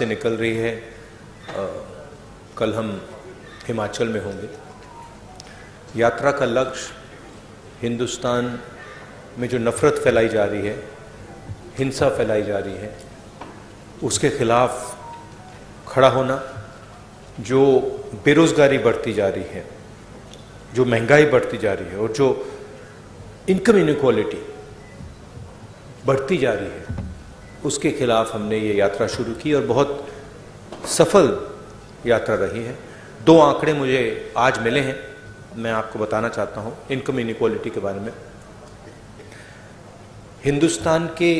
से निकल रही है। कल हम हिमाचल में होंगे। यात्रा का लक्ष्य हिंदुस्तान में जो नफ़रत फैलाई जा रही है, हिंसा फैलाई जा रही है, उसके खिलाफ खड़ा होना। जो बेरोज़गारी बढ़ती जा रही है, जो महंगाई बढ़ती जा रही है और जो इनकम इनइक्वालिटी बढ़ती जा रही है, उसके खिलाफ हमने ये यात्रा शुरू की और बहुत सफल यात्रा रही है। 2 आंकड़े मुझे आज मिले हैं, मैं आपको बताना चाहता हूँ इनकम इनइक्वालिटी के बारे में। हिंदुस्तान के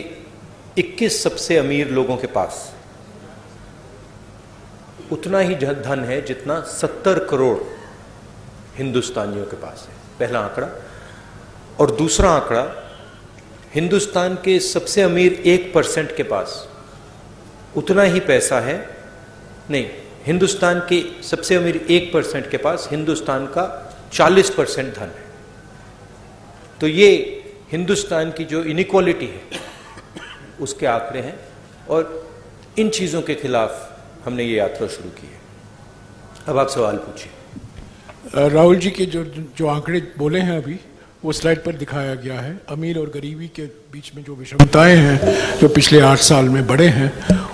21 सबसे अमीर लोगों के पास उतना ही धन है जितना 70 करोड़ हिंदुस्तानियों के पास है, पहला आंकड़ा। और दूसरा आंकड़ा, हिंदुस्तान के सबसे अमीर 1% के पास उतना ही पैसा है, नहीं, हिंदुस्तान के सबसे अमीर 1% के पास हिंदुस्तान का 40% धन है। तो ये हिंदुस्तान की जो इनइक्वालिटी है उसके आंकड़े हैं और इन चीज़ों के खिलाफ हमने ये यात्रा शुरू की है। अब आप सवाल पूछिए। राहुल जी के जो आंकड़े बोले हैं अभी, वो स्लाइड पर दिखाया गया है। अमीर और गरीबी के बीच में जो विषमताएं हैं जो पिछले 8 साल में बढ़े हैं,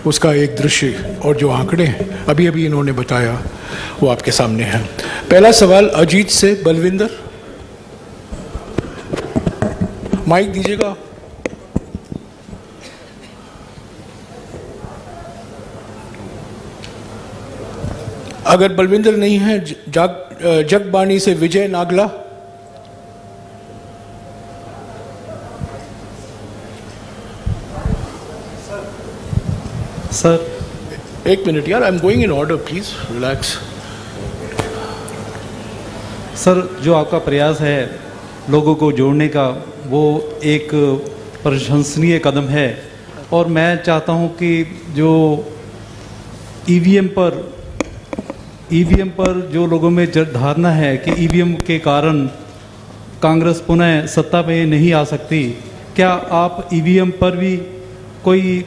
उसका एक दृश्य और जो आंकड़े हैं अभी अभी इन्होंने बताया, वो आपके सामने है। पहला सवाल अजीत से बलविंदर, माइक दीजिएगा। अगर बलविंदर नहीं है, जगबानी से विजय नागला। सर 1 मिनट यार, I am going in order, please relax. Sir, जो आपका प्रयास है लोगों को जोड़ने का, वो एक प्रशंसनीय कदम है। और मैं चाहता हूं कि जो ईवीएम पर जो लोगों में धारणा है कि ईवीएम के कारण कांग्रेस पुनः सत्ता में नहीं आ सकती, क्या आप ईवीएम पर भी कोई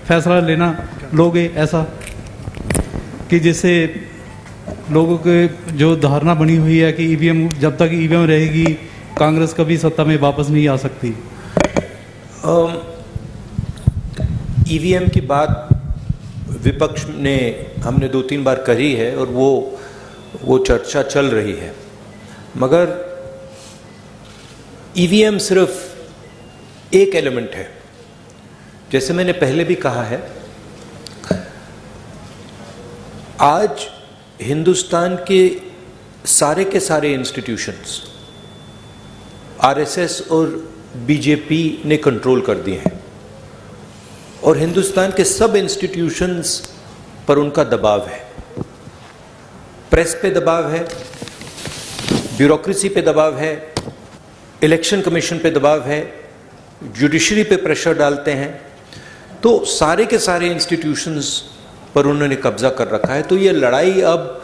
फैसला लोगे ऐसा कि जिससे लोगों के जो धारणा बनी हुई है कि ईवीएम, जब तक ईवीएम रहेगी कांग्रेस कभी सत्ता में वापस नहीं आ सकती? ईवीएम की बात विपक्ष ने हमने 2-3 बार करी है और वो चर्चा चल रही है, मगर ईवीएम सिर्फ एक एलिमेंट है। जैसे मैंने पहले भी कहा है, आज हिंदुस्तान के सारे इंस्टीट्यूशंस आरएसएस और बीजेपी ने कंट्रोल कर दिए हैं और हिंदुस्तान के सब इंस्टीट्यूशंस पर उनका दबाव है। प्रेस पे दबाव है, ब्यूरोक्रेसी पे दबाव है, इलेक्शन कमीशन पे दबाव है, जुडिशरी पे प्रेशर डालते हैं। तो सारे के सारे इंस्टीट्यूशंस पर उन्होंने कब्जा कर रखा है। तो ये लड़ाई अब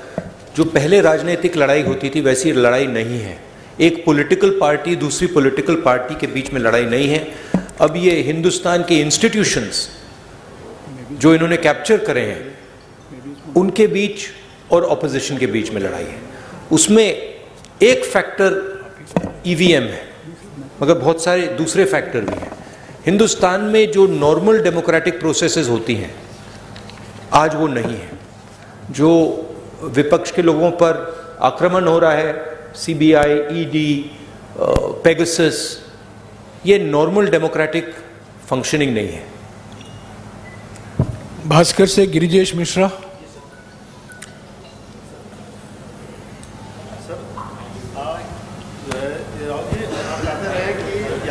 जो पहले राजनीतिक लड़ाई होती थी वैसी लड़ाई नहीं है। एक पॉलिटिकल पार्टी दूसरी पॉलिटिकल पार्टी के बीच में लड़ाई नहीं है। अब ये हिंदुस्तान के इंस्टीट्यूशंस जो इन्होंने कैप्चर करे हैं उनके बीच और ऑपोजिशन के बीच में लड़ाई है। उसमें एक फैक्टर ईवीएम है, मगर बहुत सारे दूसरे फैक्टर भी हैं। हिंदुस्तान में जो नॉर्मल डेमोक्रेटिक प्रोसेसेस होती हैं आज वो नहीं है। जो विपक्ष के लोगों पर आक्रमण हो रहा है, सीबीआई, ईडी, पेगासस, ये नॉर्मल डेमोक्रेटिक फंक्शनिंग नहीं है। भास्कर से गिरिजेश मिश्रा।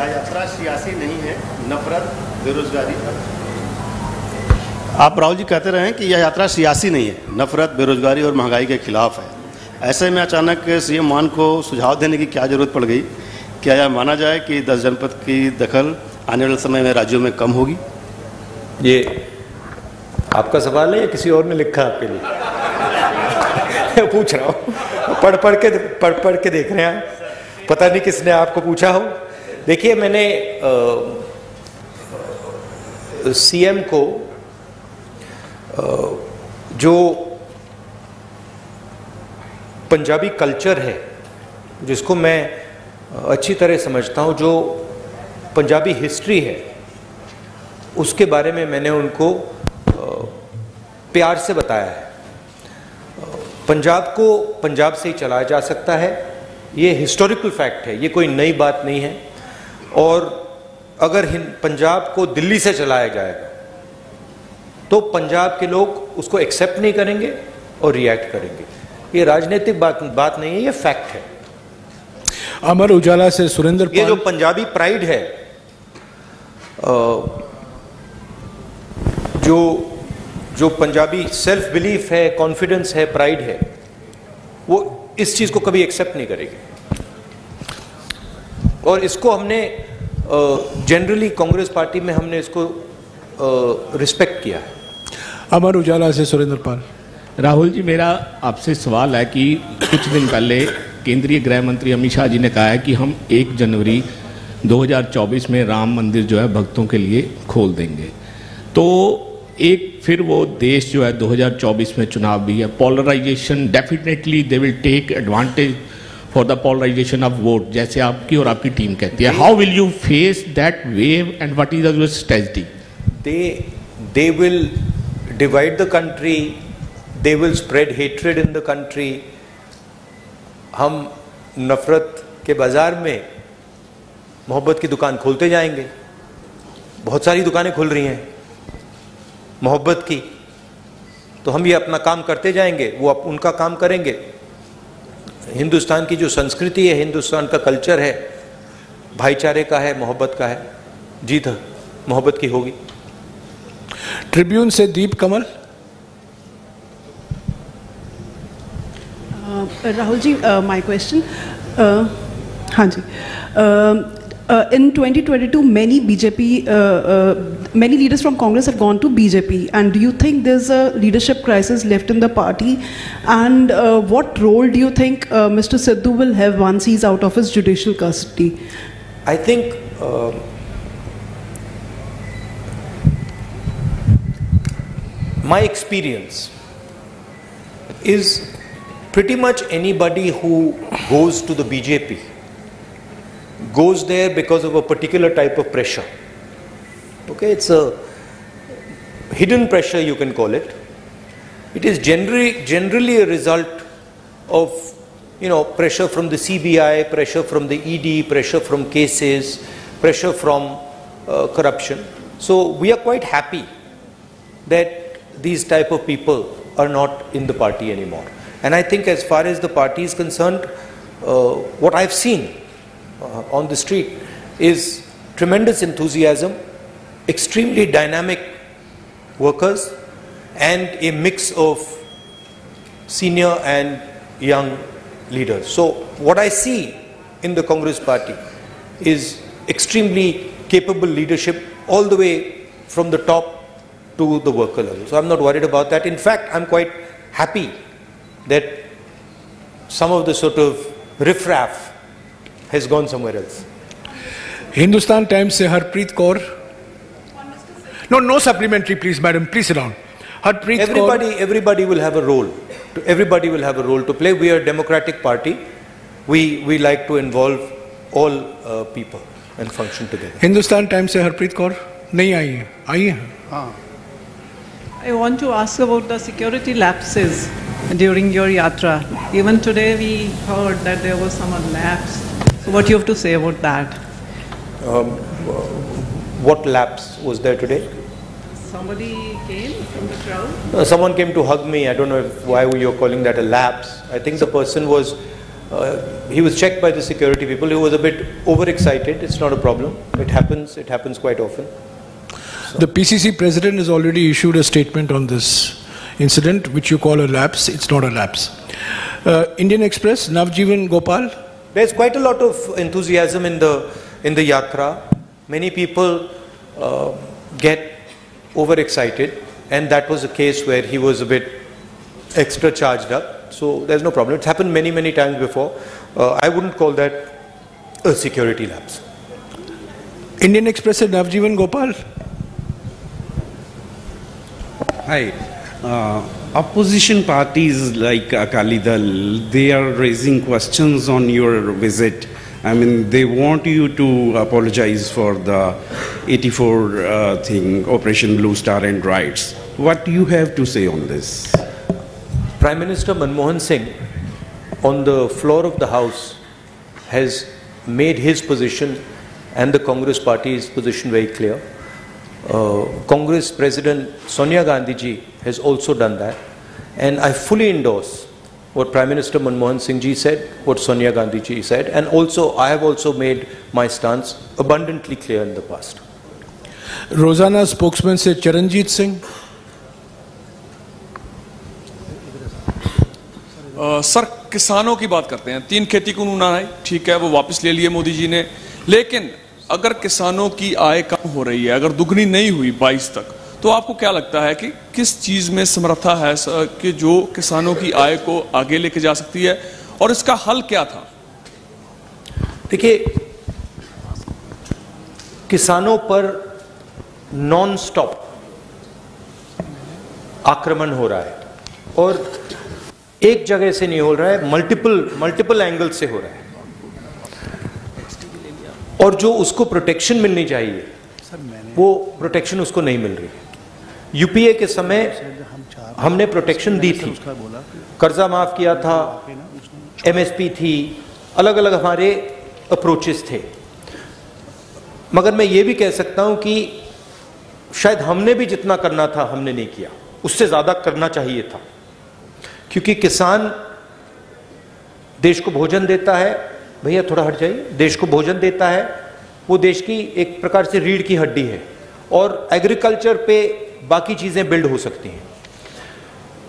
यात्रा सियासी नहीं है, नफरत, बेरोजगारी। आप राहुल जी कहते रहे कि यह यात्रा सियासी नहीं है, नफरत, बेरोजगारी और महंगाई के खिलाफ है। ऐसे में अचानक सीएम मान को सुझाव देने की क्या जरूरत पड़ गई? क्या यह माना जाए कि 10 जनपद की दखल आने वाले समय में राज्यों में कम होगी? ये आपका सवाल है या किसी और ने लिखा आपके लिए? पूछ रहा हूँ, पढ़ पढ़ के देख रहे हैं, पता नहीं किसने आपको पूछा हो। देखिए, मैंने सीएम को जो पंजाबी कल्चर है, जिसको मैं अच्छी तरह समझता हूँ, जो पंजाबी हिस्ट्री है, उसके बारे में मैंने उनको प्यार से बताया है। पंजाब को पंजाब से ही चलाया जा सकता है, ये हिस्टोरिकल फैक्ट है, ये कोई नई बात नहीं है। और अगर पंजाब को दिल्ली से चलाया जाएगा तो पंजाब के लोग उसको एक्सेप्ट नहीं करेंगे और रिएक्ट करेंगे। ये राजनीतिक बात नहीं है, ये फैक्ट है। अमर उजाला से सुरेंद्र पाल। ये जो पंजाबी प्राइड है, जो पंजाबी सेल्फ बिलीफ है, कॉन्फिडेंस है, प्राइड है, वो इस चीज को कभी एक्सेप्ट नहीं करेगी। और इसको हमने जनरली कांग्रेस पार्टी में हमने इसको रिस्पेक्ट किया है। अमर उजाला से सुरेंद्र पाल। राहुल जी, मेरा आपसे सवाल है कि कुछ दिन पहले केंद्रीय गृह मंत्री अमित शाह जी ने कहा है कि हम 1 जनवरी 2024 में राम मंदिर जो है भक्तों के लिए खोल देंगे। तो एक फिर वो देश जो है 2024 में चुनाव भी है, polarization, definitely they will take advantage for the polarization of vote, जैसे आपकी और आपकी टीम कहती है। How will you face that wave and what is your strategy? They will divide the country, they will spread hatred in the country. हम नफरत के बाजार में मोहब्बत की दुकान खोलते जाएंगे। बहुत सारी दुकानें खुल रही हैं मोहब्बत की, तो हम ये अपना काम करते जाएंगे, वो उनका काम करेंगे। हिंदुस्तान की जो संस्कृति है, हिंदुस्तान का कल्चर है, भाईचारे का है, मोहब्बत का है, जीत मोहब्बत की होगी। ट्रिब्यून से दीप कमल। राहुल जी, माय क्वेश्चन, हाँ जी, in 2022 many leaders from Congress have gone to BJP, and do you think there's a leadership crisis left in the party, and what role do you think Mr. Sidhu will have once he's out of his judicial custody? I think my experience is pretty much anybody who goes to the BJP goes there because of a particular type of pressure. Okay, it's a hidden pressure, you can call it. It is generally a result of, pressure from the CBI, pressure from the ED, pressure from cases, pressure from corruption. So we are quite happy that these type of people are not in the party anymore. And I think as far as the party is concerned, what I've seen on the street is tremendous enthusiasm, extremely dynamic workers, and a mix of senior and young leaders. So what I see in the Congress party is extremely capable leadership all the way from the top to the worker level. So I'm not worried about that. In fact, I'm quite happy that some of the sort of riffraff has gone somewhere else. Hindustan Times से Harpreet Kaur. No supplementary, please, madam. Please sit down. Harpreet everybody will have a role. Everybody will have a role to play. We are a democratic party. We like to involve all people and function together. Hindustan Times से हरप्रीत कौर नहीं आई है, आई है। हाँ। I want to ask about the security lapses during your yatra. Even today we heard that there was some lapse. So what do you have to say about that? What lapse was there today? Somebody came from the crowd? Someone came to hug me. I don't know why you're calling that a lapse. I think the person was, he was checked by the security people. He was a bit overexcited. It's not a problem. It happens quite often. So. The PCC president has already issued a statement on this incident, which you call a lapse. It's not a lapse. Indian Express, Navjeevan Gopal. There's quite a lot of enthusiasm in the yatra. Many people get overexcited, and that was a case where he was a bit extra charged up. So there's no problem. It's happened many times before. I wouldn't call that a security lapse. Indian Express, Navjeevan Gopal. Hi. opposition parties like Akali Dal, they are raising questions on your visit. I mean, they want you to apologize for the 84 thing, Operation Blue Star and riots. What do you have to say on this? Prime Minister Manmohan Singh, on the floor of the House, has made his position and the Congress Party's position very clear. Congress President Sonia Gandhi ji has also done that, and I fully endorse what Prime Minister Manmohan Singh ji said, what Sonia Gandhi ji said, and also I have also made my stance abundantly clear in the past. रोजाना spokesman से Charanjit Singh. Sir, किसानों की बात करते हैं। 3 खेती कानून आए, ठीक है, वो वापस ले लिए मोदी जी ने, लेकिन अगर किसानों की आय कम हो रही है, अगर दुगनी नहीं हुई 22 तक, तो आपको क्या लगता है कि किस चीज में समर्था है कि जो किसानों की आय को आगे लेके जा सकती है, और इसका हल क्या था? देखिए, किसानों पर नॉन स्टॉप आक्रमण हो रहा है, और एक जगह से नहीं हो रहा है, मल्टीपल एंगल से हो रहा है, और जो उसको प्रोटेक्शन मिलनी चाहिए वो प्रोटेक्शन उसको नहीं मिल रही। यूपीए के समय हमने प्रोटेक्शन दी थी, कर्जा माफ किया था, एमएसपी थी, अलग अलग हमारे अप्रोचेस थे, मगर मैं ये भी कह सकता हूं कि शायद हमने भी जितना करना था हमने नहीं किया, उससे ज्यादा करना चाहिए था, क्योंकि किसान देश को भोजन देता है। भैया थोड़ा हट जाइए। देश को भोजन देता है, वो देश की एक प्रकार से रीढ़ की हड्डी है, और एग्रीकल्चर पे बाकी चीजें बिल्ड हो सकती हैं।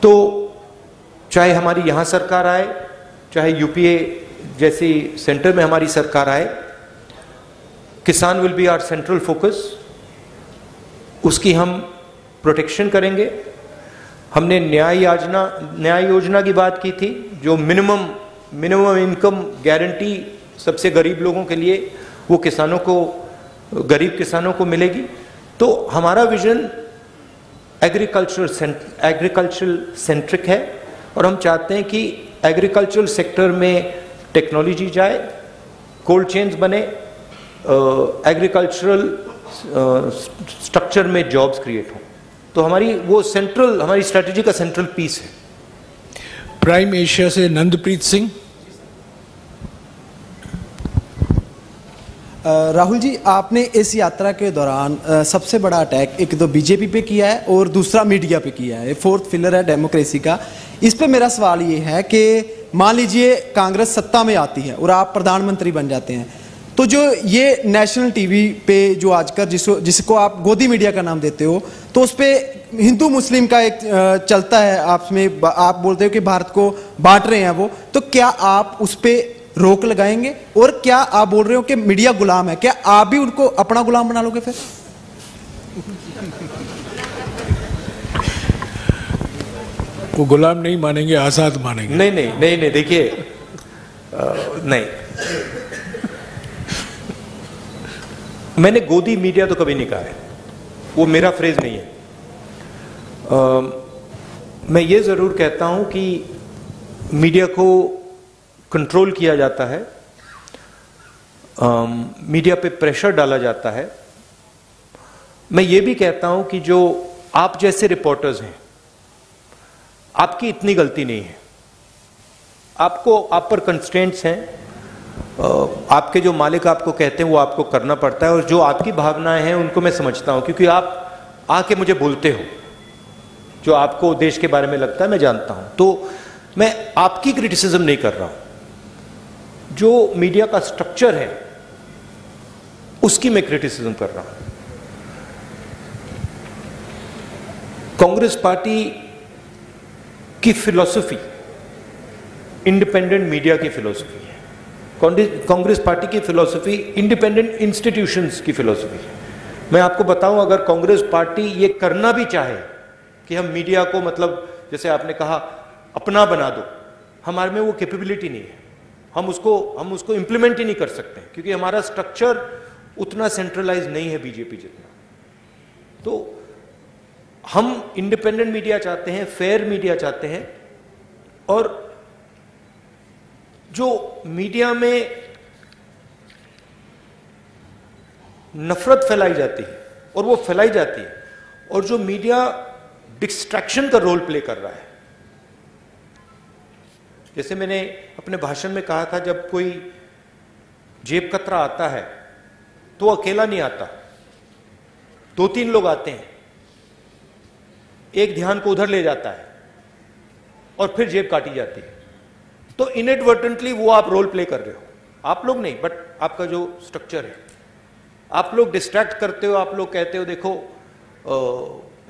तो चाहे हमारी यहां सरकार आए, चाहे यूपीए जैसी सेंटर में हमारी सरकार आए, kisan will be our central focus. उसकी हम प्रोटेक्शन करेंगे। हमने न्याय योजना की बात की थी, जो मिनिमम इनकम गारंटी सबसे गरीब लोगों के लिए, वो किसानों को, गरीब किसानों को मिलेगी। तो हमारा विजन एग्रीकल्चरल सेंट्रिक है, और हम चाहते हैं कि एग्रीकल्चरल सेक्टर में टेक्नोलॉजी जाए, कोल्ड चेन्स बने, एग्रीकल्चरल स्ट्रक्चर में जॉब्स क्रिएट हो। तो हमारी स्ट्रेटजी का सेंट्रल पीस है। प्राइम एशिया से नंदप्रीत सिंह। राहुल जी, आपने इस यात्रा के दौरान सबसे बड़ा अटैक एक तो बीजेपी पे किया है और दूसरा मीडिया पे किया है, 4th पिलर है डेमोक्रेसी का। इस पे मेरा सवाल ये है कि मान लीजिए कांग्रेस सत्ता में आती है और आप प्रधानमंत्री बन जाते हैं, तो जो ये नेशनल टीवी पे जो आजकल जिसको आप गोदी मीडिया का नाम देते हो, तो उस पर हिंदू मुस्लिम का एक चलता है आपस में, आप बोलते हो कि भारत को बांट रहे हैं वो, तो क्या आप उस पर रोक लगाएंगे? और क्या आप बोल रहे हो कि मीडिया गुलाम है, क्या आप भी उनको अपना गुलाम बना लोगे फिर? वो गुलाम नहीं मानेंगे, आजाद मानेंगे। नहीं, देखिए, नहीं, मैंने गोदी मीडिया तो कभी नहीं कहा है, वो मेरा फ्रेज नहीं है। मैं ये जरूर कहता हूं कि मीडिया को कंट्रोल किया जाता है, मीडिया पे प्रेशर डाला जाता है। मैं ये भी कहता हूं कि जो आप जैसे रिपोर्टर्स हैं, आपकी इतनी गलती नहीं है, आप पर कंस्ट्रेंट्स हैं, आपके जो मालिक आपको कहते हैं वो आपको करना पड़ता है, और जो आपकी भावनाएं हैं उनको मैं समझता हूं, क्योंकि आप आके मुझे बोलते हो, जो आपको देश के बारे में लगता है मैं जानता हूं। तो मैं आपकी क्रिटिसिज्म नहीं कर रहा हूं, जो मीडिया का स्ट्रक्चर है उसकी मैं क्रिटिसिज्म कर रहा हूं। कांग्रेस पार्टी की फिलॉसफी इंडिपेंडेंट मीडिया की फिलॉसफी है, कांग्रेस पार्टी की फिलॉसफी इंडिपेंडेंट इंस्टीट्यूशंस की फिलॉसफी है। मैं आपको बताऊं, अगर कांग्रेस पार्टी ये करना भी चाहे कि हम मीडिया को, मतलब जैसे आपने कहा, अपना बना दो, हमारे में वो कैपेबिलिटी नहीं है, हम उसको इंप्लीमेंट ही नहीं कर सकते, क्योंकि हमारा स्ट्रक्चर उतना सेंट्रलाइज नहीं है बीजेपी जितना। तो हम इंडिपेंडेंट मीडिया चाहते हैं, फेयर मीडिया चाहते हैं, और जो मीडिया में नफरत फैलाई जाती है और वो फैलाई जाती है, और जो मीडिया डिस्ट्रैक्शन का रोल प्ले कर रहा है, जैसे मैंने अपने भाषण में कहा था, जब कोई जेब कतरा आता है तो अकेला नहीं आता, 2-3 लोग आते हैं, एक ध्यान को उधर ले जाता है और फिर जेब काटी जाती है। तो इनएडवर्टेंटली वो आप रोल प्ले कर रहे हो, आप लोग नहीं, बट आपका जो स्ट्रक्चर है, आप लोग डिस्ट्रैक्ट करते हो। आप लोग कहते हो देखो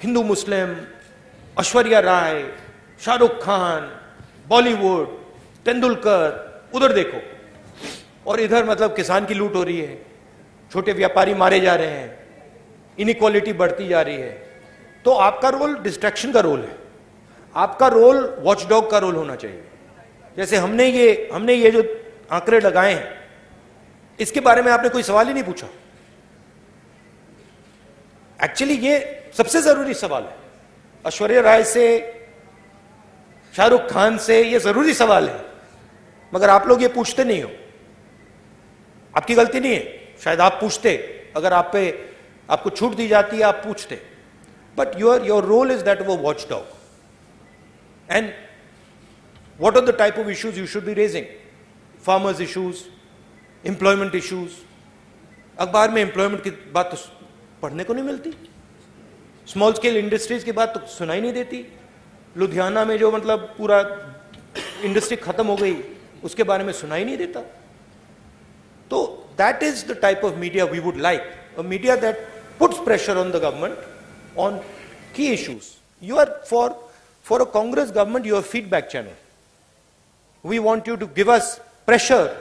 हिंदू मुस्लिम, ऐश्वर्या राय, शाहरुख खान, बॉलीवुड, तेंदुलकर, उधर देखो, और इधर मतलब किसान की लूट हो रही है, छोटे व्यापारी मारे जा रहे हैं, इनइक्वालिटी बढ़ती जा रही है। तो आपका रोल डिस्ट्रैक्शन का रोल है, आपका रोल वॉचडॉग का रोल होना चाहिए। जैसे हमने ये जो आंकड़े लगाए हैं, इसके बारे में आपने कोई सवाल ही नहीं पूछा। एक्चुअली ये सबसे जरूरी सवाल है, ऐश्वर्या राय से, शाहरुख खान से, ये जरूरी सवाल है, मगर आप लोग ये पूछते नहीं हो। आपकी गलती नहीं है, शायद आप पूछते, अगर आपको छूट दी जाती है आप पूछते, but your role is that वो watch dog. And what are the type of issues you should be raising? Farmers issues, employment issues. अखबार में employment की बात तो पढ़ने को नहीं मिलती, स्मॉल स्केल इंडस्ट्रीज की बात तो सुनाई नहीं देती। लुधियाना में जो मतलब पूरा इंडस्ट्री खत्म हो गई, उसके बारे में सुनाई नहीं देता। तो that is the type of media we would like, a media that puts pressure on the government on key issues. You are for a Congress government, you are a feedback channel. We want you to give us pressure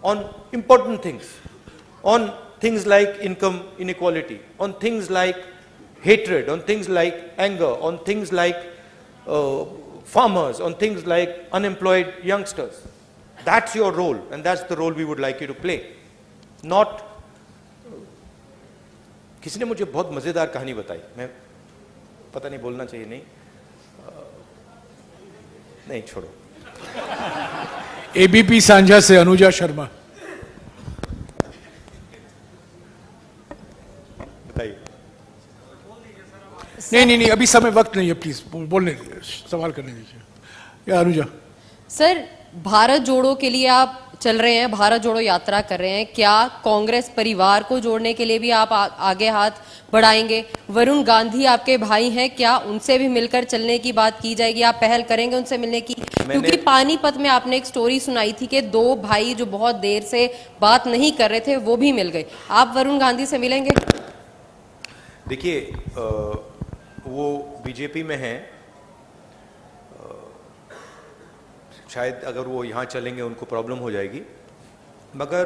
on important things, on things like income inequality, on things like hatred, on things like anger, on things like farmers, on things like unemployed youngsters. That's your role, and that's the role we would like you to play. Not किसी ने मुझे बहुत मजेदार कहानी बताई, मैं पता नहीं बोलना चाहिए, नहीं छोड़ो। एबीपी सांझा से अनुजा शर्मा, बताइए। नहीं, अभी समय वक्त नहीं है, प्लीज बोलने दीजिए, सवाल करने दीजिए। या अनुजा। सर, भारत जोड़ो के लिए आप चल रहे हैं, भारत जोड़ो यात्रा कर रहे हैं, क्या कांग्रेस परिवार को जोड़ने के लिए भी आप आगे हाथ बढ़ाएंगे? वरुण गांधी आपके भाई हैं, क्या उनसे भी मिलकर चलने की बात की जाएगी? आप पहल करेंगे उनसे मिलने की? क्योंकि पानीपत में आपने एक स्टोरी सुनाई थी कि 2 भाई जो बहुत देर से बात नहीं कर रहे थे वो भी मिल गए। आप वरुण गांधी से मिलेंगे? देखिए, वो बीजेपी में हैं, शायद अगर वो यहाँ चलेंगे उनको प्रॉब्लम हो जाएगी, मगर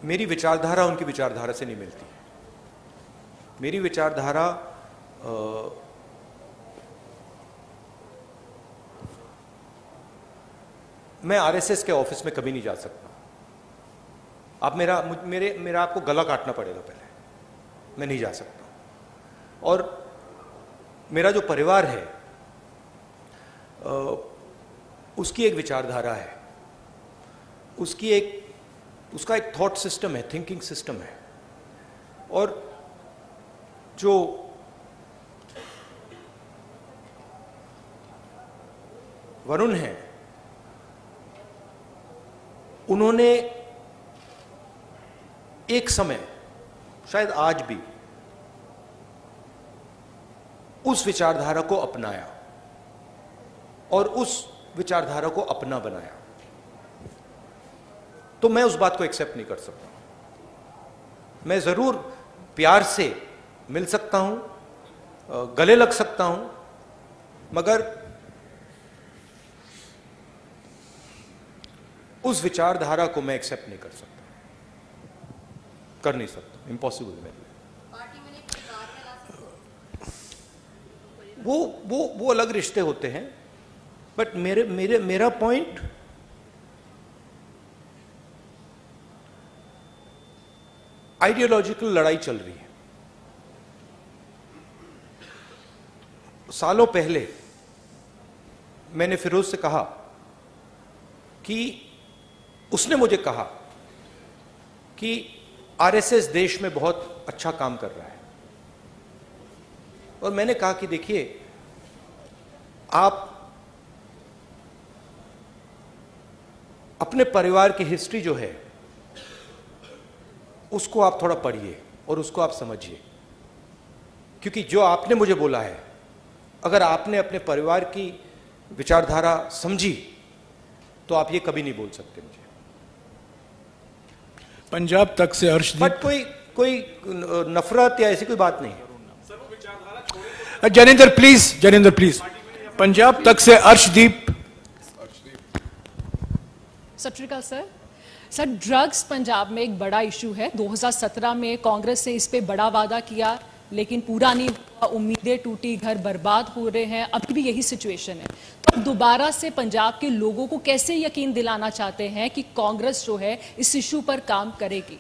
मेरी विचारधारा उनकी विचारधारा से नहीं मिलती। मेरी विचारधारा मैं आरएसएस के ऑफिस में कभी नहीं जा सकता। आप मेरा आपको गला काटना पड़ेगा पहले, मैं नहीं जा सकता। और मेरा जो परिवार है उसकी एक विचारधारा है, उसका एक थॉट सिस्टम है, थिंकिंग सिस्टम है। और जो वरुण है, उन्होंने एक समय, शायद आज भी, उस विचारधारा को अपनाया और उस विचारधारा को अपना बनाया। तो मैं उस बात को एक्सेप्ट नहीं कर सकता। मैं जरूर प्यार से मिल सकता हूं, गले लग सकता हूं, मगर उस विचारधारा को मैं एक्सेप्ट नहीं कर सकता, कर नहीं सकता, इम्पॉसिबल है। वो अलग रिश्ते होते हैं, बट मेरा पॉइंट आइडियोलॉजिकल लड़ाई चल रही है। सालों पहले मैंने फिरोज से कहा कि उसने मुझे कहा कि आरएसएस देश में बहुत अच्छा काम कर रहा है, और मैंने कहा कि देखिए, आप अपने परिवार की हिस्ट्री जो है उसको आप थोड़ा पढ़िए और उसको आप समझिए, क्योंकि जो आपने मुझे बोला है, अगर आपने अपने परिवार की विचारधारा समझी तो आप ये कभी नहीं बोल सकते मुझे। पंजाब तक से अर्शदीप, कोई नफरत या ऐसी कोई बात नहीं है। जनेंद्र प्लीज। पंजाब तक से अर्शदीप। सत श्री अकाल सर। सर, ड्रग्स पंजाब में एक बड़ा इशू है। 2017 में कांग्रेस ने इस पे बड़ा वादा किया लेकिन पूरा नहीं हुआ, उम्मीदें टूटी, घर बर्बाद हो रहे हैं, अभी भी यही सिचुएशन है। तो दोबारा से पंजाब के लोगों को कैसे यकीन दिलाना चाहते हैं कि कांग्रेस जो है इस इशू पर काम करेगी?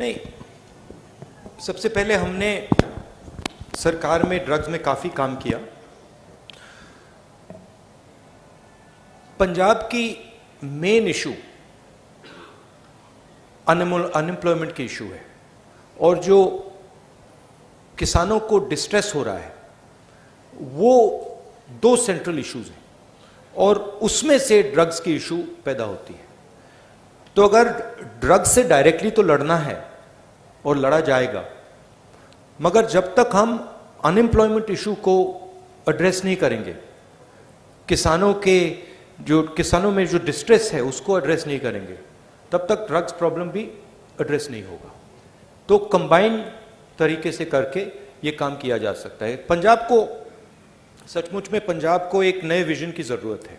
नहीं, सबसे पहले हमने सरकार में ड्रग्स में काफी काम किया। पंजाब की मेन इशू अनएम्प्लॉयमेंट की इशू है, और जो किसानों को डिस्ट्रेस हो रहा है वो 2 सेंट्रल इश्यूज हैं, और उसमें से ड्रग्स की इशू पैदा होती है। तो अगर ड्रग्स से डायरेक्टली तो लड़ना है और लड़ा जाएगा, मगर जब तक हम अनएम्प्लॉयमेंट इशू को एड्रेस नहीं करेंगे, किसानों में जो डिस्ट्रेस है उसको एड्रेस नहीं करेंगे, तब तक ड्रग्स प्रॉब्लम भी एड्रेस नहीं होगा। तो कंबाइन तरीके से करके ये काम किया जा सकता है। पंजाब को, सचमुच में पंजाब को एक नए विजन की जरूरत है,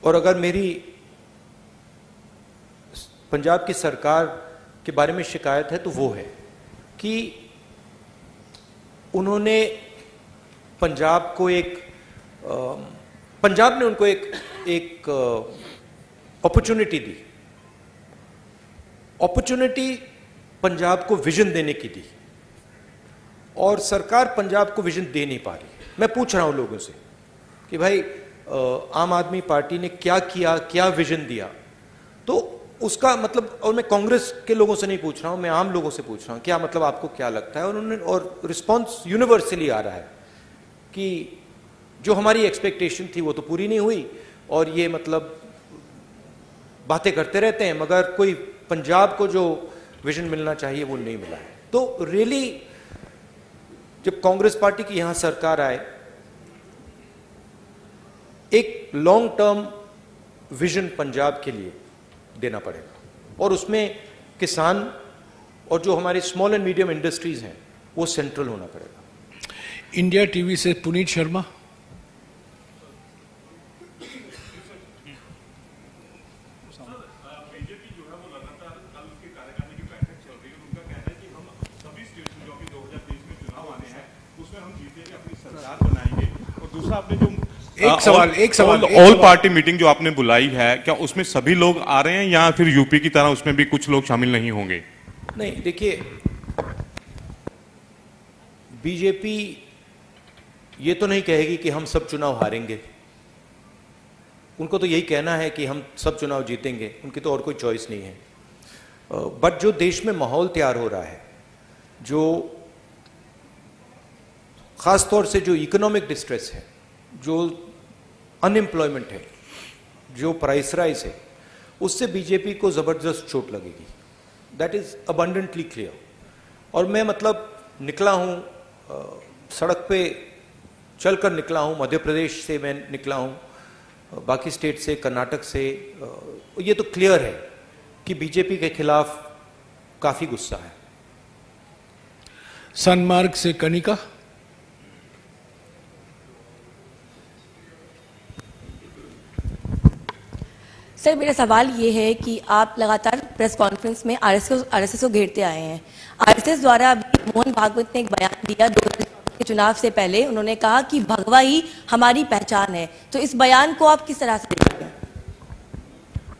और अगर मेरी पंजाब की सरकार के बारे में शिकायत है तो वो है कि उन्होंने पंजाब ने उनको एक अपॉर्चुनिटी दी, अपॉर्चुनिटी पंजाब को विजन देने की दी, और सरकार पंजाब को विजन दे नहीं पा रही। मैं पूछ रहा हूं लोगों से कि भाई आम आदमी पार्टी ने क्या किया, क्या विजन दिया, तो उसका मतलब, और मैं कांग्रेस के लोगों से नहीं पूछ रहा हूं, मैं आम लोगों से पूछ रहा हूं, क्या मतलब आपको क्या लगता है? और रिस्पॉन्स यूनिवर्सली आ रहा है कि जो हमारी एक्सपेक्टेशन थी वो तो पूरी नहीं हुई, और ये मतलब बातें करते रहते हैं, मगर कोई पंजाब को जो विजन मिलना चाहिए वो नहीं मिला है। तो रियली जब कांग्रेस पार्टी की यहां सरकार आए, एक लॉन्ग टर्म विजन पंजाब के लिए देना पड़ेगा, और उसमें किसान और जो हमारे स्मॉल एंड मीडियम इंडस्ट्रीज हैं वो सेंट्रल होना पड़ेगा। इंडिया टीवी से पुनीत शर्मा। एक सवाल ऑल पार्टी मीटिंग जो आपने बुलाई है, क्या उसमें सभी लोग आ रहे हैं या फिर यूपी की तरह उसमें भी कुछ लोग शामिल नहीं होंगे? नहीं, देखिए, बीजेपी ये तो नहीं कहेगी कि हम सब चुनाव हारेंगे। उनको तो यही कहना है कि हम सब चुनाव जीतेंगे, उनकी तो और कोई चॉइस नहीं है। बट जो देश में माहौल तैयार हो रहा है, जो खास तौर से जो इकोनॉमिक डिस्ट्रेस है, जो अनएम्प्लॉयमेंट है, जो प्राइस राइज है, उससे बीजेपी को जबरदस्त चोट लगेगी। That is abundantly clear. और मैं मतलब निकला हूं, सड़क पे चलकर निकला हूं, मध्य प्रदेश से मैं निकला हूं, बाकी स्टेट से, कर्नाटक से, ये तो क्लियर है कि बीजेपी के खिलाफ काफी गुस्सा है। सनमार्ग से कनिका। सर, मेरा सवाल ये है कि आप लगातार प्रेस कॉन्फ्रेंस में आरएसएस को घेरते आए हैं। आरएसएस द्वारा अभी मोहन भागवत ने एक बयान दिया 2014 के चुनाव से पहले, उन्होंने कहा कि भगवा ही हमारी पहचान है। तो इस बयान को आप किस तरह से देखते हैं?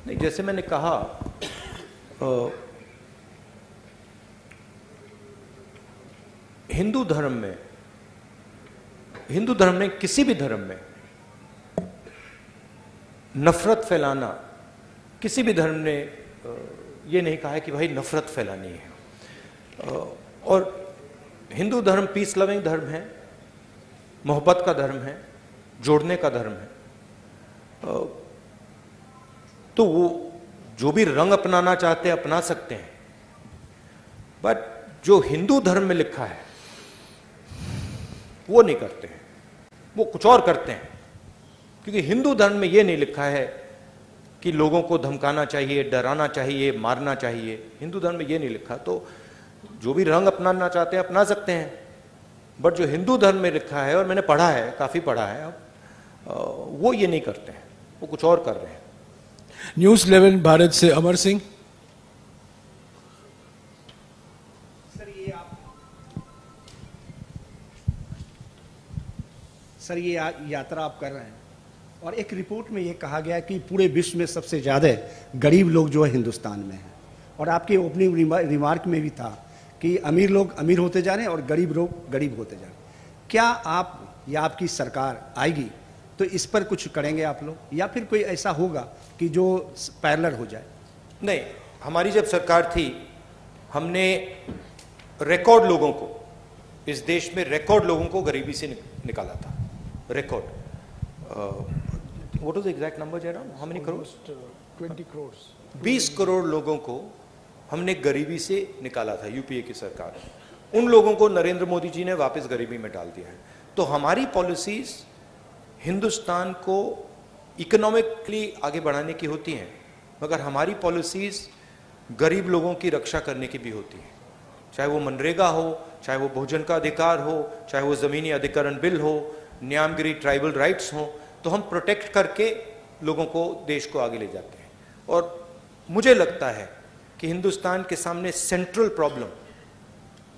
नहीं, जैसे मैंने कहा, हिंदू धर्म में किसी भी धर्म में नफरत फैलाना, किसी भी धर्म ने ये नहीं कहा है कि भाई नफरत फैलानी है। और हिंदू धर्म पीस लविंग धर्म है, मोहब्बत का धर्म है, जोड़ने का धर्म है। तो वो जो भी रंग अपनाना चाहते हैं अपना सकते हैं, बट जो हिंदू धर्म में लिखा है वो नहीं करते हैं, वो कुछ और करते हैं। क्योंकि हिंदू धर्म में ये नहीं लिखा है कि लोगों को धमकाना चाहिए, डराना चाहिए, मारना चाहिए। हिंदू धर्म में ये नहीं लिखा। तो जो भी रंग अपनाना चाहते हैं अपना सकते हैं, बट जो हिंदू धर्म में लिखा है, और मैंने पढ़ा है, काफी पढ़ा है, अब वो ये नहीं करते हैं, वो कुछ और कर रहे हैं। न्यूज़ 11 भारत से अमर सिंह। सर ये यात्रा आप कर रहे हैं और एक रिपोर्ट में ये कहा गया कि पूरे विश्व में सबसे ज़्यादा गरीब लोग जो है हिंदुस्तान में हैं, और आपके ओपनिंग रिमार्क में भी था कि अमीर लोग अमीर होते जा रहे हैं और गरीब लोग गरीब होते जा रहे हैं। क्या आप या आपकी सरकार आएगी तो इस पर कुछ करेंगे आप लोग, या फिर कोई ऐसा होगा कि जो पैरेलल हो जाए? नहीं, हमारी जब सरकार थी हमने रिकॉर्ड लोगों को, इस देश में रिकॉर्ड लोगों को गरीबी से निकाला था। Record what was the exact number Jairam? How many crore? 20 crore. 20 crore लोगों को हमने गरीबी से निकाला था, यूपीए की सरकार। उन लोगों को नरेंद्र मोदी जी ने वापस गरीबी में डाल दिया है। तो हमारी पॉलिसीज हिंदुस्तान को इकोनॉमिकली आगे बढ़ाने की होती हैं, मगर हमारी पॉलिसीज गरीब लोगों की रक्षा करने की भी होती हैं। चाहे वो मनरेगा हो, चाहे वो भोजन का अधिकार हो, चाहे वो ज़मीनी अधिकरण बिल हो, न्यामगिरी ट्राइबल राइट्स हो, तो हम प्रोटेक्ट करके लोगों को, देश को आगे ले जाते हैं। और मुझे लगता है कि हिंदुस्तान के सामने सेंट्रल प्रॉब्लम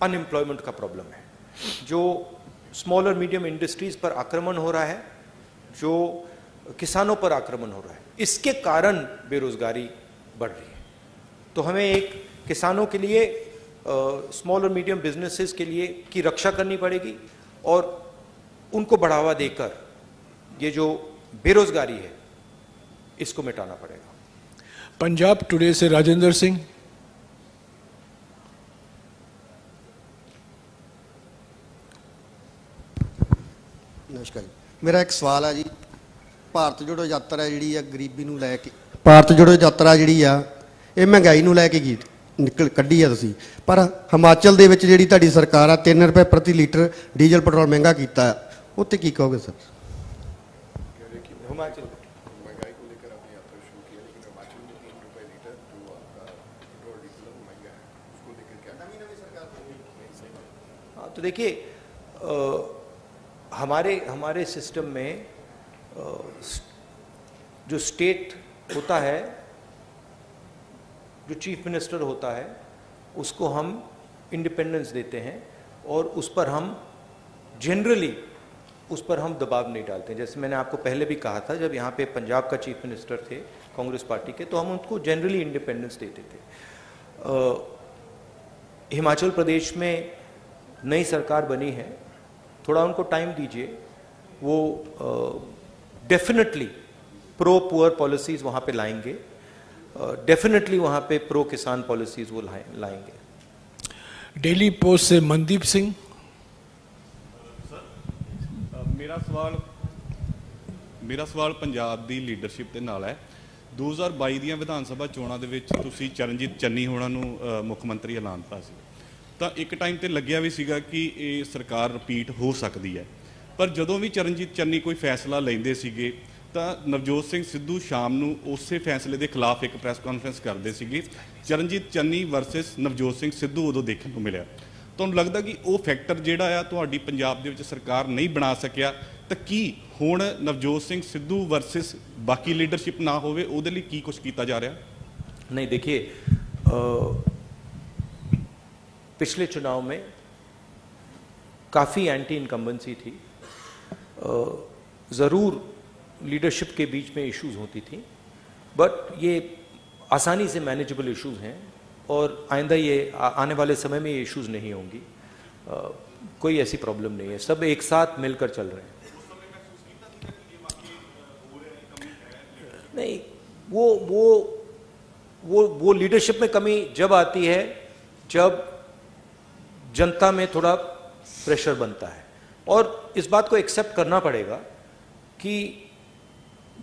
अनएम्प्लॉयमेंट का प्रॉब्लम है। जो स्मॉल और मीडियम इंडस्ट्रीज पर आक्रमण हो रहा है, जो किसानों पर आक्रमण हो रहा है, इसके कारण बेरोजगारी बढ़ रही है। तो हमें एक किसानों के लिए, स्मॉल और मीडियम बिजनेसेस के लिए की रक्षा करनी पड़ेगी और उनको बढ़ावा देकर ये जो बेरोजगारी है इसको मिटाना पड़ेगा। पंजाब टुडे से राजेंद्र सिंह। नमस्कार जी, मेरा एक सवाल है जी। भारत जोड़ो यात्रा जी गरीबी नूं लैके, भारत जोड़ो यात्रा जी ये महंगाई नूं लैके निकल कड्ढी है तुसीं, पर हिमाचल दे विच जिहड़ी तुहाडी सरकार आ 3 रुपए प्रति लीटर डीजल पेट्रोल महंगा कीता, उत्ते की कहोगे सर? हिमाचल महंगाई को लेकर आपने यात्रा शुरू की है, लेकिन हिमाचल में 3 रुपए लीटर जो आपका पेट्रोल डीजल महंगा है, उसको लेकर क्या नई सरकार? हाँ, तो देखिए हमारे सिस्टम में जो स्टेट होता है, जो चीफ मिनिस्टर होता है, उसको हम इंडिपेंडेंस देते हैं और उस पर हम जनरली दबाव नहीं डालते हैं। जैसे मैंने आपको पहले भी कहा था, जब यहाँ पे पंजाब का चीफ मिनिस्टर थे कांग्रेस पार्टी के, तो हम उनको जनरली इंडिपेंडेंस देते थे। हिमाचल प्रदेश में नई सरकार बनी है, थोड़ा उनको टाइम दीजिए, वो डेफिनेटली प्रो पुअर पॉलिसीज वहाँ पे लाएंगे, डेफिनेटली वहाँ पे प्रो किसान पॉलिसीज वो लाएंगे। डेली पोस्ट से मनदीप सिंह। ਮੇਰਾ ਸਵਾਲ ਪੰਜਾਬ ਦੀ ਲੀਡਰਸ਼ਿਪ ਦੇ ਨਾਲ ਹੈ। 2022 ਦੀਆਂ ਵਿਧਾਨ ਸਭਾ ਚੋਣਾਂ ਦੇ ਵਿੱਚ ਤੁਸੀਂ ਚਰਨਜੀਤ ਚੰਨੀ ਹੋਣਾ ਨੂੰ ਮੁੱਖ ਮੰਤਰੀ ਐਲਾਨਤਾ ਸੀ, ਤਾਂ ਇੱਕ ਟਾਈਮ ਤੇ ਲੱਗਿਆ ਵੀ ਸੀਗਾ ਕਿ ਇਹ ਸਰਕਾਰ ਰਿਪੀਟ ਹੋ ਸਕਦੀ ਹੈ, ਪਰ ਜਦੋਂ ਵੀ ਚਰਨਜੀਤ ਚੰਨੀ ਕੋਈ ਫੈਸਲਾ ਲੈਂਦੇ ਸੀਗੇ ਤਾਂ ਨਵਜੋਤ ਸਿੰਘ ਸਿੱਧੂ ਸ਼ਾਮ ਨੂੰ ਉਸੇ ਫੈਸਲੇ ਦੇ ਖਿਲਾਫ ਇੱਕ ਪ੍ਰੈਸ ਕਾਨਫਰੰਸ ਕਰਦੇ ਸੀਗੇ। ਚਰਨਜੀਤ ਚੰਨੀ ਵਰਸਸ ਨਵਜੋਤ ਸਿੰਘ ਸਿੱਧੂ ਉਦੋਂ ਦੇਖਣ ਨੂੰ ਮਿਲਿਆ। ਤੁਹਾਨੂੰ ਲੱਗਦਾ ਕਿ ਉਹ ਫੈਕਟਰ ਜਿਹੜਾ ਆ ਤੁਹਾਡੀ ਪੰਜਾਬ ਦੇ ਵਿੱਚ ਸਰਕਾਰ ਨਹੀਂ ਬਣਾ ਸਕਿਆ, ਤਾਂ ਕੀ ਹੁਣ ਨਵਜੋਤ ਸਿੰਘ ਸਿੱਧੂ ਵਰਸਸ ਬਾਕੀ ਲੀਡਰਸ਼ਿਪ ਨਾ ਹੋਵੇ ਉਹਦੇ ਲਈ ਕੀ ਕੁਝ ਕੀਤਾ ਜਾ ਰਿਹਾ? नहीं, देखिए पिछले चुनाव में काफ़ी एंटी इनकम्बेंसी थी, ज़रूर लीडरशिप के बीच में इश्यूज होती थी, बट ये आसानी से मैनेजेबल इश्यूज हैं और आइंदा ये आने वाले समय में ये इश्यूज नहीं होंगी। कोई ऐसी प्रॉब्लम नहीं है, सब एक साथ मिलकर चल रहे हैं। नहीं, वो लीडरशिप में कमी जब आती है जब जनता में थोड़ा प्रेशर बनता है, और इस बात को एक्सेप्ट करना पड़ेगा कि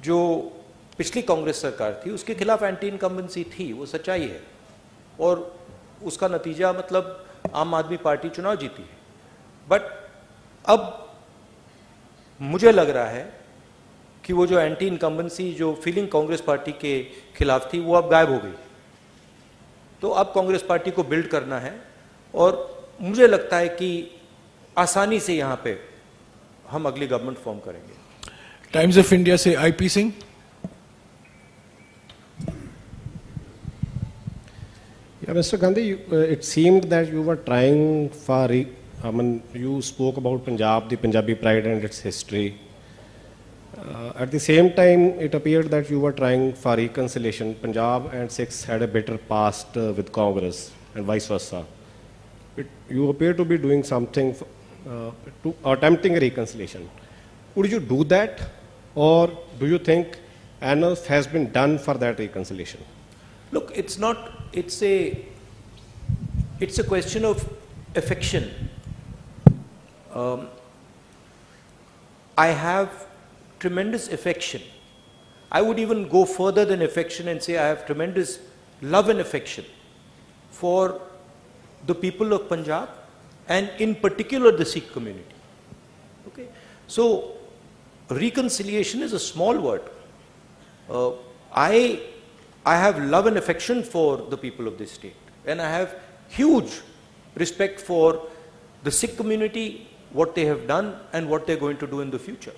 जो पिछली कांग्रेस सरकार थी उसके खिलाफ एंटी इनकम्बेंसी थी, वो सच्चाई है, और उसका नतीजा मतलब आम आदमी पार्टी चुनाव जीती है। बट अब मुझे लग रहा है कि वो जो एंटी इनकम्बेंसी जो फीलिंग कांग्रेस पार्टी के खिलाफ थी वो अब गायब हो गई। तो अब कांग्रेस पार्टी को बिल्ड करना है, और मुझे लगता है कि आसानी से यहां पे हम अगली गवर्नमेंट फॉर्म करेंगे। टाइम्स ऑफ इंडिया से IP Singh. Yeah, Mr. Gandhi, it seemed that you were trying for, you spoke about Punjab, the Punjabi pride and its history. At the same time, it appeared that you were trying for reconciliation. Punjab and Sikhs had a bitter past with Congress and vice versa. You appear to be doing something to attempting a reconciliation. Would you do that, or do you think enough has been done for that reconciliation? Look, it's not. It's a question of affection. I have tremendous affection. I would even go further than affection and say I have tremendous love and affection for the people of Punjab, and in particular the Sikh community. Okay, so reconciliation is a small word. I have love and affection for the people of this state, and I have huge respect for the Sikh community, what they have done and what they're going to do in the future.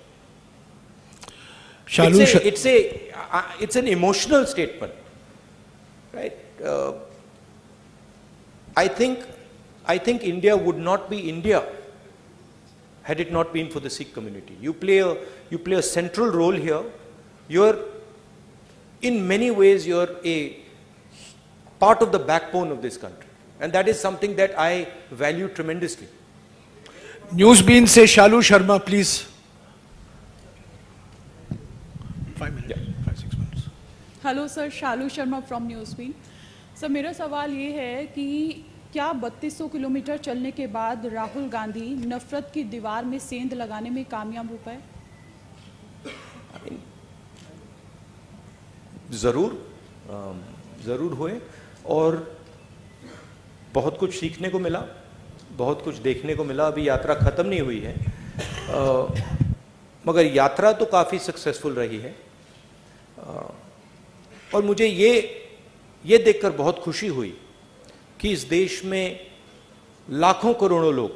It's an emotional statement, right? I think India would not be India had it not been for the Sikh community. You play a central role here. In many ways, you're a part of the backbone of this country, and that is something that I value tremendously. Newsbeam से Shalu Sharma, please. 5 minutes, 5-6 minutes. Hello sir, Shalu Sharma from Newsbeam. Sir, मेरा सवाल ये है कि क्या 3200 kilometre चलने के बाद राहुल गांधी नफरत की दीवार में सेंध लगाने में कामयाब हो पाए? ज़रूर हुए, और बहुत कुछ सीखने को मिला, बहुत कुछ देखने को मिला। अभी यात्रा ख़त्म नहीं हुई है, मगर यात्रा तो काफ़ी सक्सेसफुल रही है, और मुझे ये देखकर बहुत खुशी हुई कि इस देश में लाखों करोड़ों लोग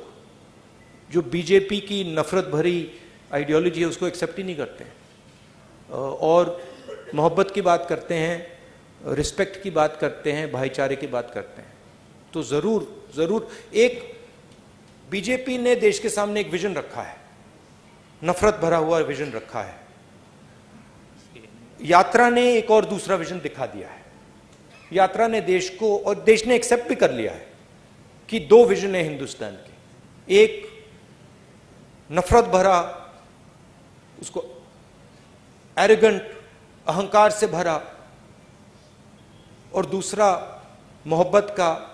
जो बीजेपी की नफरत भरी आइडियोलॉजी है उसको एक्सेप्ट ही नहीं करते हैं, और मोहब्बत की बात करते हैं, रिस्पेक्ट की बात करते हैं, भाईचारे की बात करते हैं। तो ज़रूर एक बीजेपी ने देश के सामने एक विजन रखा है, नफरत भरा हुआ विजन रखा है। यात्रा ने एक और दूसरा विजन दिखा दिया है। यात्रा ने देश को, और देश ने एक्सेप्ट भी कर लिया है कि दो विजन है हिंदुस्तान के, एक नफरत भरा, उसको एरोगेंट, अहंकार से भरा, और दूसरा मोहब्बत का,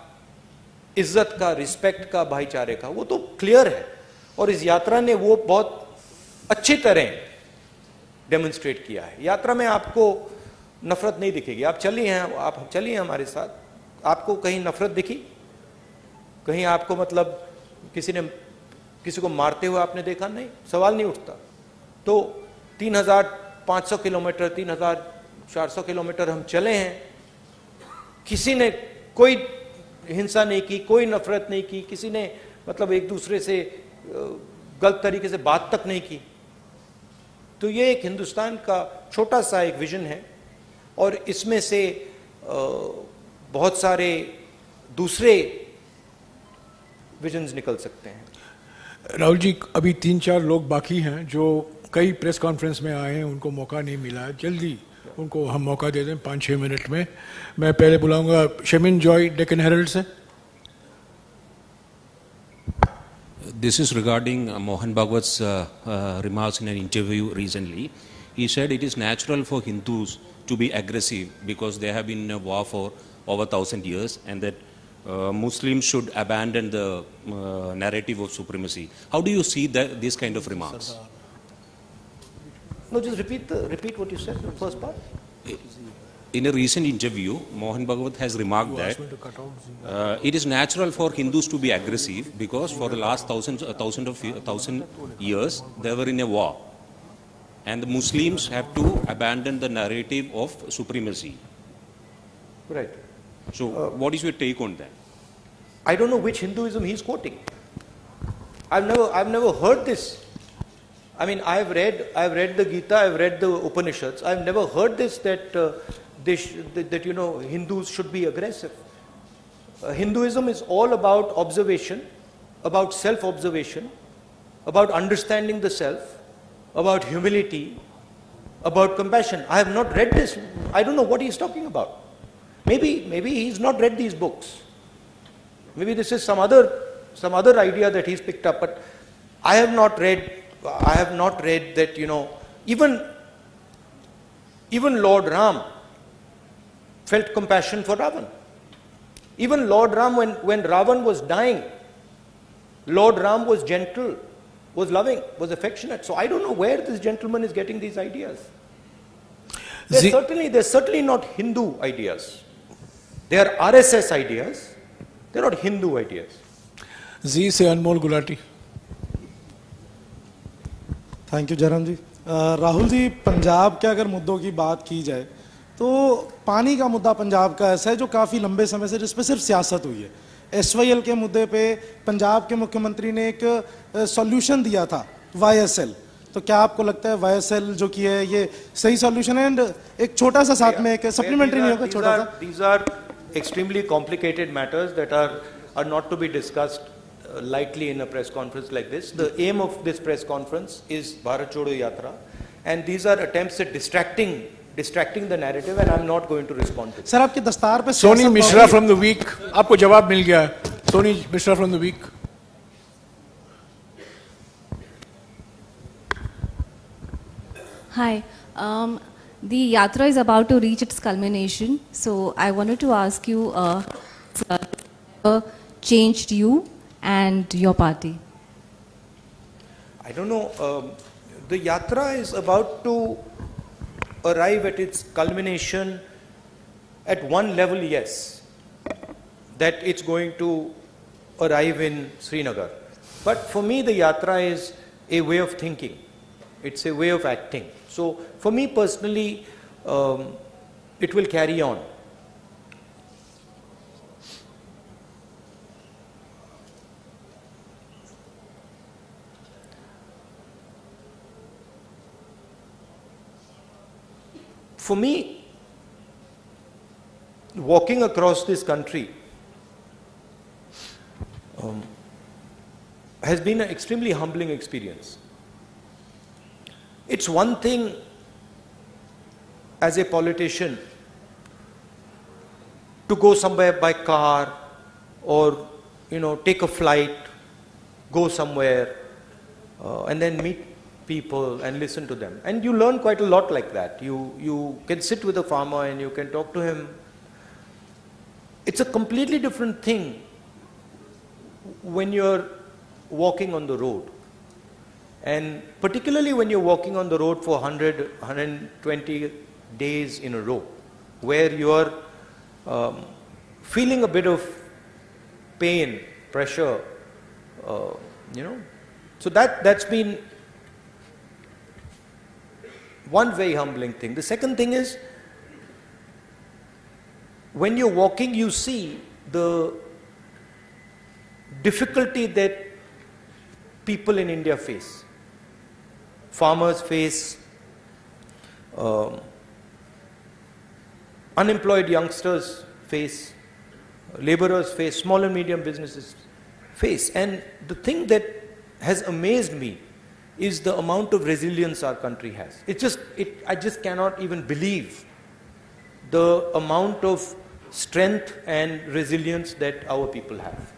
इज्जत का, रिस्पेक्ट का, भाईचारे का। वो तो क्लियर है, और इस यात्रा ने वो बहुत अच्छी तरह डेमोन्स्ट्रेट किया है। यात्रा में आपको नफरत नहीं दिखेगी। आप चलिए हमारे साथ, आपको कहीं नफरत दिखी? कहीं आपको मतलब किसी को मारते हुए आपने देखा? नहीं, सवाल नहीं उठता। तो 3500 किलोमीटर, 3400 किलोमीटर हम चले हैं, किसी ने कोई हिंसा नहीं की, कोई नफरत नहीं की, किसी ने मतलब एक दूसरे से गलत तरीके से बात तक नहीं की। तो ये एक हिंदुस्तान का छोटा सा एक विजन है, और इसमें से बहुत सारे दूसरे विजन्स निकल सकते हैं। राहुल जी, अभी 3-4 लोग बाकी हैं जो कई प्रेस कॉन्फ्रेंस में आए हैं, उनको मौका नहीं मिला। जल्दी उनको हम मौका दे दें 5-6 मिनट में। मैं पहले बुलाऊंगा शमीन जॉय, डेक्कन हेरल्ड से। this is regarding Mohan Bhagavat's remarks in an interview recently. He said it is natural for Hindus to be aggressive because they have been in a war for over 1,000 years, and that Muslims should abandon the narrative of supremacy. How do you see that, these kind of remarks? No, just repeat what you said, the first part. In a recent interview, Mohan Bhagavat has remarked that it is natural for Hindus to be aggressive because for the last thousand years they were in a war, and the Muslims have to abandon the narrative of supremacy. Right. So, what is your take on that? I don't know which Hinduism he's quoting. I've never heard this. I mean, I've read the Gita, I've read the Upanishads. I've never heard this that Hindus should be aggressive. Hinduism is all about observation, about self-observation, about understanding the self, about humility, about compassion. I have not read this. I don't know what he's talking about. Maybe he's not read these books. Maybe this is some other idea that he's picked up. But I have not read that, even Lord Ram felt compassion for Ravan. Even Lord Ram, when Ravan was dying, Lord Ram was gentle, was loving, was affectionate. So I don't know where this gentleman is getting these ideas. They're certainly not Hindu ideas. They are RSS ideas. They're not Hindu ideas. जी से अनमोल Gulati. Thank you Jairam जी. राहुल जी, पंजाब के अगर मुद्दों की बात की जाए तो पानी का मुद्दा पंजाब का ऐसा है जो काफ़ी लंबे समय से जिस पर सिर्फ सियासत हुई है. SYL के मुद्दे पे पंजाब के मुख्यमंत्री ने एक सॉल्यूशन दिया था, YSL. तो क्या आपको लगता है YSL जो की है ये सही सॉल्यूशन है? एंड एक छोटा सा साथ में एक सप्लीमेंट्री नहीं होगा, छोटा सा. These are extremely complicated matters that are not to be discussed lightly in a press conference like this. The aim of this press conference is Bharat Jodo Yatra, and these are attempts at distracting the narrative, and I'm not going to respond to it. Sir आपके दस्तार पे Soni Mishra from the week, आपको जवाब मिल गया. Soni Mishra from the week. Hi. The yatra is about to reach its culmination, so I wanted to ask you, changed you and your party? I don't know. The yatra is about to arrive at its culmination. At one level, yes, that it's going to arrive in Srinagar. But for me, the yatra is a way of thinking. It's a way of acting. So for me personally, it will carry on. For me, walking across this country has been an extremely humbling experience. It's one thing as a politician to go somewhere by car or take a flight, go somewhere and then meet people and listen to them, and you learn quite a lot like that. You can sit with a farmer and you can talk to him. It's a completely different thing when you're walking on the road, and particularly when you're walking on the road for 100, 120 days in a row, where you're feeling a bit of pain, pressure, So that's been one very humbling thing. The second thing is, when you're walking, you see the difficulty that people in India face. Farmers face, unemployed youngsters face, laborers face, small and medium businesses face. And the thing that has amazed me is the amount of resilience our country has. I just cannot even believe the amount of strength and resilience that our people have.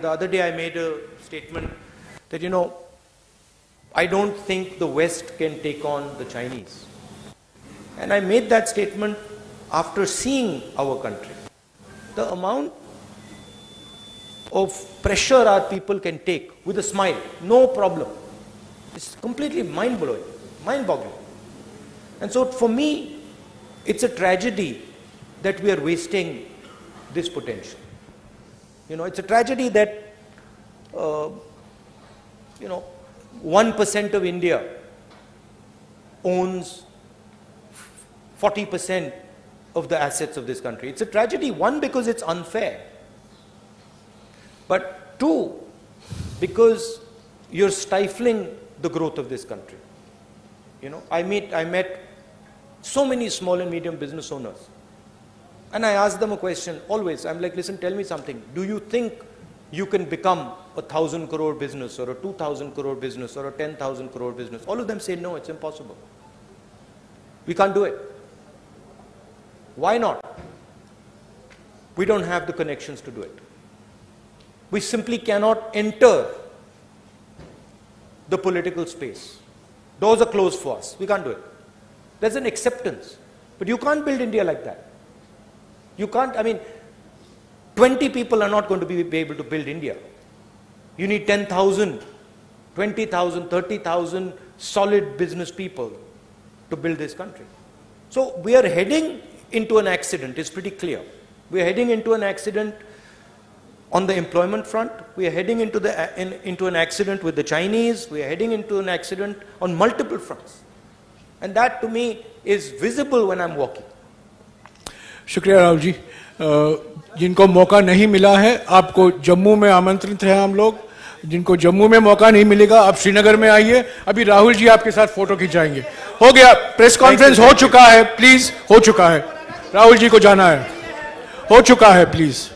The other day I made a statement that, you know, I don't think the West can take on the Chinese. And I made that statement after seeing our country. The amount of pressure our people can take with a smile, no problem. It's completely mind-blowing, mind-boggling. And so for me, it's a tragedy that we are wasting this potential. You know, it's a tragedy that, 1% of India owns 40% of the assets of this country. It's a tragedy, one, because it's unfair. But two, because you're stifling the growth of this country. You know, I met so many small and medium business owners. And I ask them a question always. I'm like, listen, tell me something. Do you think you can become a 1,000 crore business or a 2,000 crore business or a 10,000 crore business? All of them say, no, it's impossible. We can't do it. Why not? We don't have the connections to do it. We simply cannot enter the political space. Doors are closed for us. We can't do it. There's an acceptance. But you can't build India like that. You can't, 20 people are not going to be able to build India. You need 10,000, 20,000, 30,000 solid business people to build this country. So we are heading into an accident, it's pretty clear. We are heading into an accident on the employment front. We are heading into an accident with the Chinese. We are heading into an accident on multiple fronts. And that to me is visible when I'm walking. शुक्रिया राहुल जी। जिनको मौका नहीं मिला है, आपको जम्मू में आमंत्रित हैं हम लोग। जिनको जम्मू में मौका नहीं मिलेगा, आप श्रीनगर में आइए। अभी राहुल जी आपके साथ फोटो खिंचाएंगे। हो गया, प्रेस कॉन्फ्रेंस हो चुका है, प्लीज, हो चुका है। राहुल जी को जाना है, हो चुका है, प्लीज।